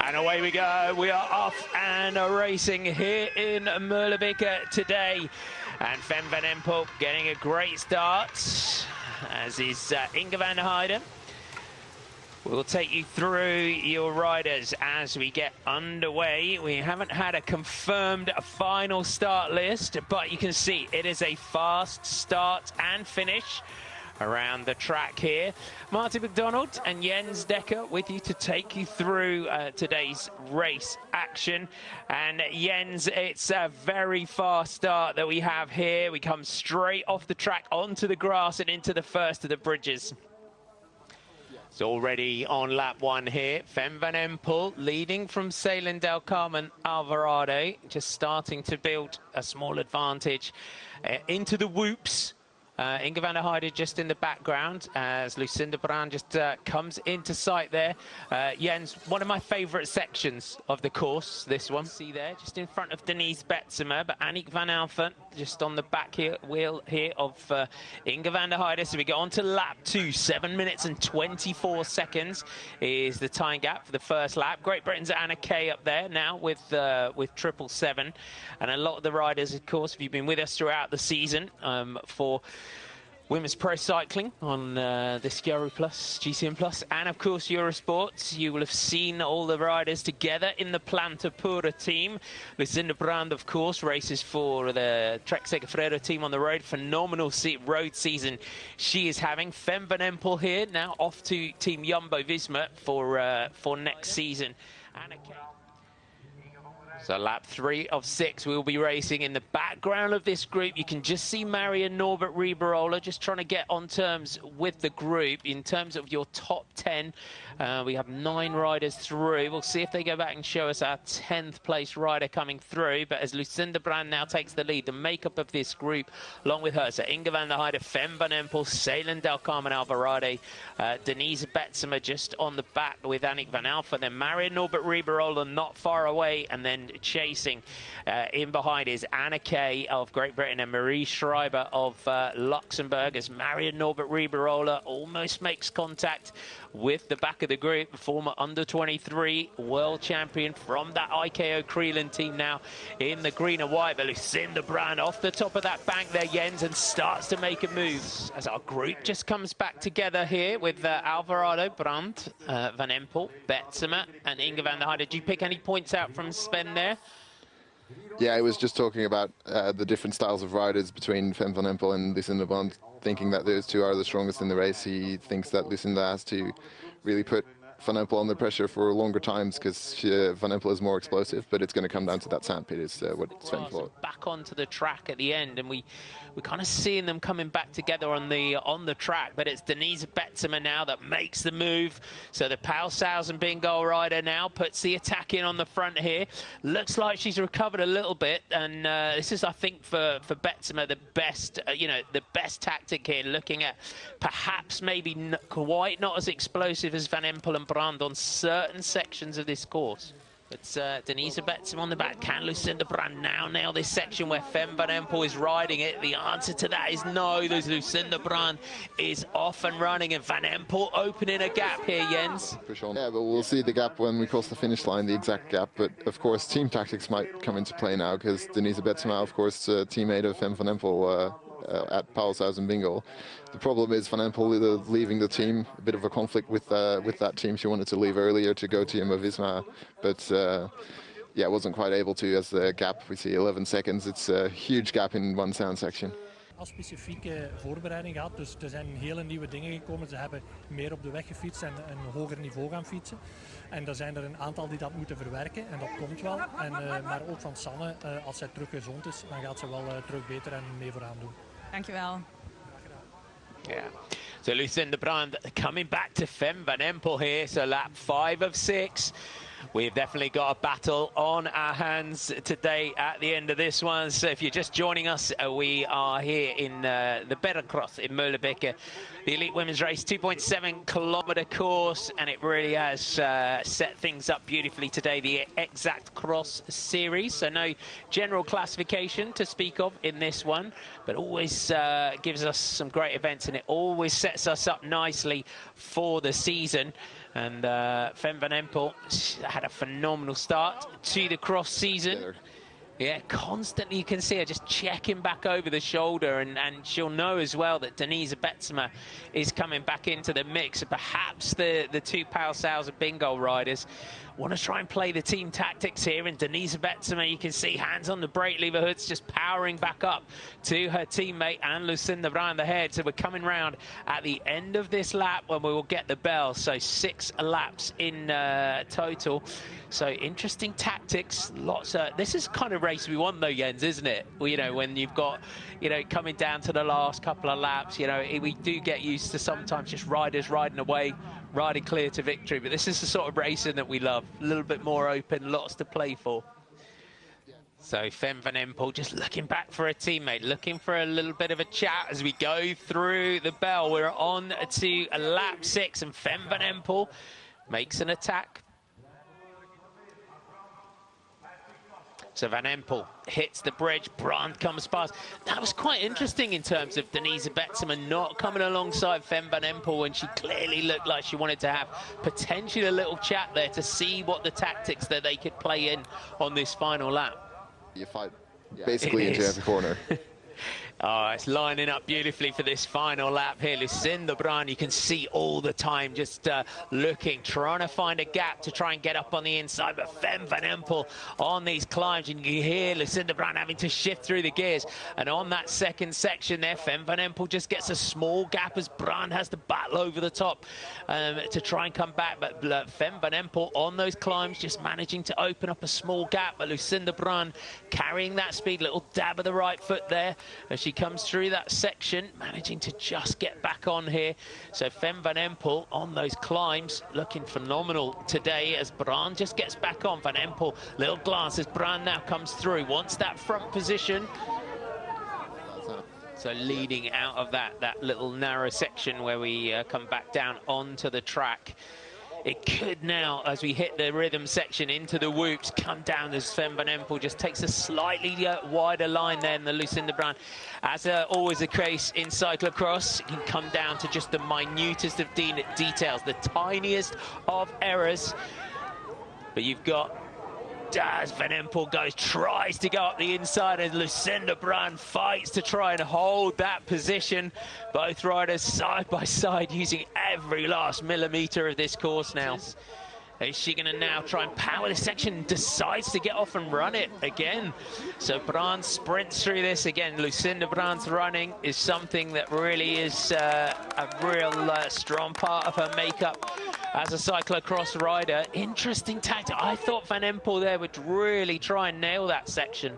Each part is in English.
And away we go. We are off and racing here in Meulebeke today. And Fem van Empel getting a great start, as is Inge van der Heijden. We'll take you through your riders as we get underway. We haven't had a confirmed final start list, but you can see it is a fast start and finish around the track here. Martin McDonald and Jens Dekker with you to take you through today's race action. And Jens, it's a very fast start that we have here. We come straight off the track onto the grass and into the first of the bridges. It's already on lap one here. Fem van Empel leading from Selen del Carmen Alvarado, just starting to build a small advantage into the whoops. Inge van der Heijden just in the background as Lucinda Brand just comes into sight there. Jens, one of my favourite sections of the course, this one. See there, just in front of Denise Betsema, but Annick van Alphen just on the back wheel here of Inge van der Heijden. So we go on to lap 2, 7 minutes and 24 seconds is the time gap for the first lap. Great Britain's Anna Kay up there now with 777. And a lot of the riders, of course, if you've been with us throughout the season for Women's Pro Cycling on the Discovery Plus, GCN Plus, and of course Eurosports. You will have seen all the riders together in the Planta Pura team. Lucinda Brand, of course, races for the Trek Segafredo team on the road. Phenomenal road season she is having. Fem van Empel here, now off to Team Jumbo-Visma for next season. Anna Kay. So lap 3 of 6 we'll be racing. In the background of this group, you can just see Marion Norbert Riberola just trying to get on terms with the group. In terms of your top 10, we have 9 riders through. We'll see if they go back and show us our 10th place rider coming through. But as Lucinda Brand now takes the lead, the makeup of this group, along with her, so Inge van der Heijden, Fem van Empel, Selen del Carmen Alvarado, Denise Betsema just on the back with Annick van Alphen, then Marion Norbert Riberola not far away, and then chasing in behind is Anna Kay of Great Britain and Marie Schreiber of Luxembourg, as Marion Norbert Riberola almost makes contact with the back of the group. Former under-23 world champion from that IKO Creelan team now in the green and white. But Lucinda Brand off the top of that bank there, Jens, and starts to make a move as our group just comes back together here with Alvarado, Brand, Van Empel, Betsema and Inge van der Heijden. Did you pick any points out from Sven there? Yeah, I was just talking about the different styles of riders between Fem van Empel and Lucinda Brand, thinking that those two are the strongest in the race. He thinks that Lucinda has to really put Van Empel under pressure for longer times because Van Empel is more explosive, but it's going to come down to that sandpit is what Sven thought. Back onto the track at the end, and we're kind of seeing them coming back together on the track, but it's Denise Betsema now that makes the move. So the Paushausen bingo rider now puts the attack in on the front here. Looks like she's recovered a little bit, and this is, I think, for Betsema the best, the best tactic here, looking at perhaps maybe quite not as explosive as Van Empel and Brand on certain sections of this course. But Denise Betsema on the back. Can Lucinda Brand now nail this section where Fem van Empel is riding it? The answer to that is no. There's Lucinda Brand is off and running, and Van Empel opening a gap here, Jens. For sure. Yeah, but we'll see the gap when we cross the finish line, the exact gap. But of course, team tactics might come into play now because Denise Betsema, of course, teammate of Fem van Empel at Paushausen bingo. The problem is Van Empel leaving the team, a bit of a conflict with that team. She wanted to leave earlier to go to Jumbo-Visma, but yeah, wasn't quite able to as the gap, we see 11 seconds. It's a huge gap in one sound section. Al specifieke voorbereiding gehad, dus er zijn hele nieuwe dingen gekomen. Ze hebben meer op de weg gefietst en een hoger niveau gaan fietsen. En er zijn er een aantal die dat moeten verwerken en dat komt wel. En, maar ook van Sanne, als zij terug gezond is, dan gaat ze wel terug beter en mee vooraan doen. Dankjewel. Yeah. So Lucinda Brand coming back to Fem van Empel here. So lap 5 of 6. We've definitely got a battle on our hands today at the end of this one. So if you're just joining us, we are here in the Bergkross in Meulebeke. The Elite Women's Race, 2.7 kilometre course, and it really has set things up beautifully today, the Exact Cross series. So no general classification to speak of in this one, but always gives us some great events, and it always sets us up nicely for the season. And Fem van Empel had a phenomenal start to the cross season. Yeah, constantly you can see her just checking back over the shoulder, and she'll know as well that Denise Betsema is coming back into the mix. Perhaps the two Paulshausen bingo riders want to try and play the team tactics here, and Denise Betsema, you can see hands on the brake lever hoods, just powering back up to her teammate and Lucinda Bryan the head. So we're coming round at the end of this lap when we will get the bell. So 6 laps in total. So interesting tactics, lots of, this is kind of race we want though, Jens, isn't it? Well, you know, when you've got, you know, coming down to the last couple of laps, you know, we do get used to sometimes just riders riding away, riding clear to victory, but this is the sort of racing that we love, a little bit more open, lots to play for. So Fem van Empel just looking back for a teammate, looking for a little bit of a chat as we go through the bell. We're on to lap 6 and Fem van Empel makes an attack. So Van Empel hits the bridge, Brandt comes past. That was quite interesting in terms of Denise Betsema not coming alongside Fem van Empel when she clearly looked like she wanted to have potentially a little chat there to see what the tactics that they could play in on this final lap. You fight basically into every corner. Oh, it's lining up beautifully for this final lap here. Lucinda Bryan, you can see all the time just looking, trying to find a gap to try and get up on the inside. But Fem van Empel on these climbs, and you hear Lucinda Bryan having to shift through the gears. And on that second section there, Fem van Empel just gets a small gap as Bryan has to battle over the top to try and come back. But Fem van Empel on those climbs just managing to open up a small gap. But Lucinda Bryan carrying that speed, little dab of the right foot there as she comes through that section, managing to just get back on here. So Fem van Empel on those climbs looking phenomenal today as Bryan just gets back on. Van Empel, little glance as Bryan now comes through, wants that front position. So leading out of that little narrow section where we come back down onto the track. It could now, as we hit the rhythm section into the whoops, come down as Fem van Empel just takes a slightly wider line there than the Lucinda Bryan. As always the case in cyclocross, it can come down to just the minutest of details, the tiniest of errors. But you've got, as Van Empel tries to go up the inside, and Lucinda Bryan fights to try and hold that position. Both riders side by side using every last millimetre of this course now. Is she going to now try and power this section? Decides to get off and run it again. So Bryan sprints through this again. Lucinda Bryan's running is something that really is a real strong part of her makeup as a cyclocross rider. Interesting tactic. I thought Van Empel there would really try and nail that section.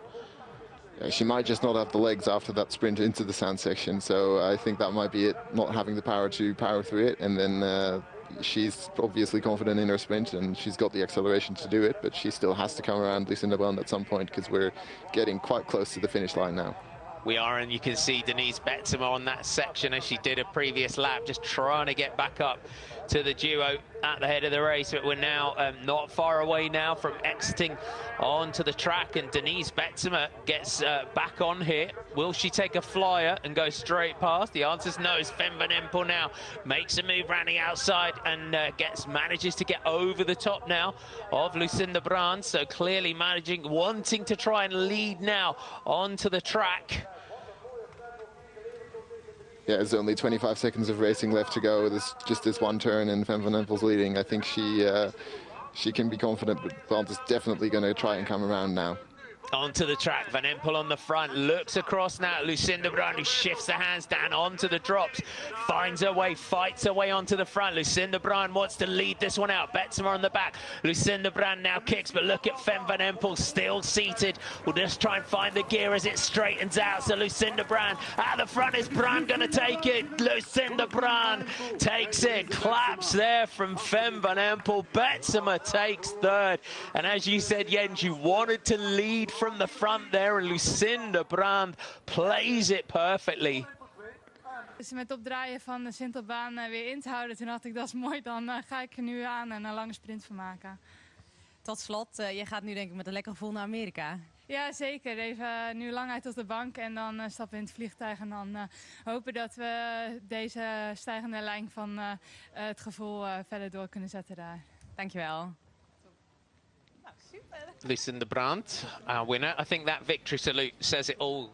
Yeah, she might just not have the legs after that sprint into the sand section, so I think that might be it, not having the power to power through it. And then she's obviously confident in her sprint and she's got the acceleration to do it, but she still has to come around Lucinda Bryan at some point because we're getting quite close to the finish line now. We are, and you can see Denise Betsema on that section as she did a previous lap, just trying to get back up to the duo at the head of the race. But we're now not far away now from exiting onto the track, and Denise Betsema gets back on here. Will she take a flyer and go straight past? The answer is no. As Fem van Empel now makes a move around the outside and manages to get over the top now of Lucinda Bryan. So clearly wanting to try and lead now onto the track. Yeah, there's only 25 seconds of racing left to go. There's just this one turn and Fem van Empel's leading. I think she can be confident, but Brandt is definitely going to try and come around now. Onto the track, Van Empel on the front, looks across now at Lucinda Bryan, who shifts the hands down onto the drops, finds her way, fights her way onto the front. Lucinda Bryan wants to lead this one out. Betsema on the back. Lucinda Bryan now kicks, but look at Fem van Empel still seated. We'll just try and find the gear as it straightens out. So Lucinda Bryan at the front. Is Bryan going to take it? Lucinda Bryan takes it. Claps there from Fem van Empel. Betsema takes third. And as you said, Jens, you wanted to lead from the front there, and Lucinda Bryan plays it perfectly. Dus met opdraaien van de Sintelbaan weer in te houden, toen dacht ik dat is mooi, dan ga ik er nu aan en een lange sprint van maken. Tot slot, je gaat nu denk ik met een lekker gevoel naar Amerika. Ja, zeker. Even nu lang uit op de bank en dan stappen in het vliegtuig. En dan hopen dat we deze stijgende lijn van het gevoel verder door kunnen zetten daar. Dankjewel. Lucinda Brandt, our winner. I think that victory salute says it all.